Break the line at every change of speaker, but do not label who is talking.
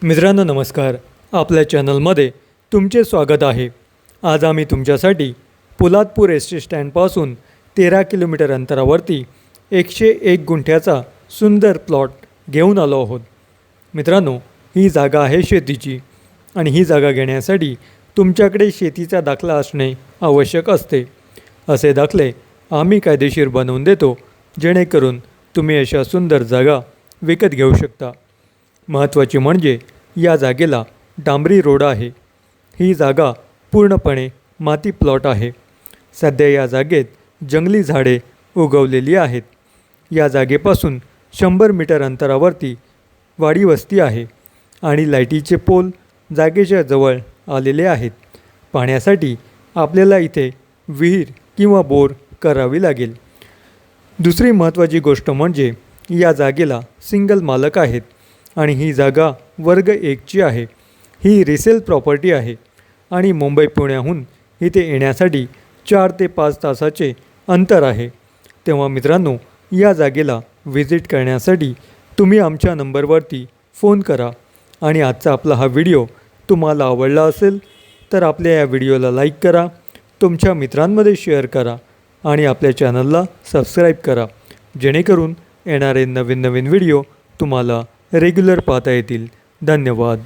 मित्रांनो नमस्कार, आपल्या चॅनलमध्ये तुमचे स्वागत आहे। आज आम्ही तुमच्यासाठी पोलादपूर एस टी स्टँडपासून 13 किलोमीटर अंतरावरती 101 गुंठ्याचा सुंदर प्लॉट घेऊन आलो आहोत। मित्रांनो, ही जागा आहे शेतीची आणि ही जागा घेण्यासाठी तुमच्याकडे शेतीचा दाखला असणे आवश्यक असते। असे दाखले आम्ही कायदेशीर बनवून देतो, जेणेकरून तुम्ही अशा सुंदर जागा विकत घेऊ शकता। महत्त्वाचे म्हणजे या जागेला डांबरी रोड आहे। ही जागा पूर्णपणे माती प्लॉट आहे। सध्या या जागेत जंगली झाडे उगवलेली आहेत। या जागेपासून 100 मीटर अंतरावरती वाडी वस्ती आहे आणि लाईटीचे पोल जागेच्या जवळ आलेले आहेत। पाण्यासाठी आपल्याला इथे विहीर किंवा बोर करावी लागेल। दुसरी महत्त्वाची गोष्ट म्हणजे या जागेला सिंगल मालक आहेत आणि ही जागा वर्ग 1ची आहे। ही रिसेल प्रॉपर्टी आहे आणि मुंबई पुण्याहून इथे येण्यासाठी 4 ते 5 तासाचे अंतर आहे। तेव्हा मित्रांनो, या जागेला व्हिजिट करण्यासाठी तुम्ही आमच्या नंबरवरती फोन करा आणि आजचा आपला हा व्हिडिओ तुम्हाला आवडला असेल तर आपल्या या व्हिडिओला लाईक करा, तुमच्या मित्रांमध्ये शेअर करा आणि आपल्या चॅनलला सबस्क्राईब करा, जेणेकरून येणारे नवीन व्हिडिओ तुम्हाला रेग्युलर पाहता येतील। धन्यवाद।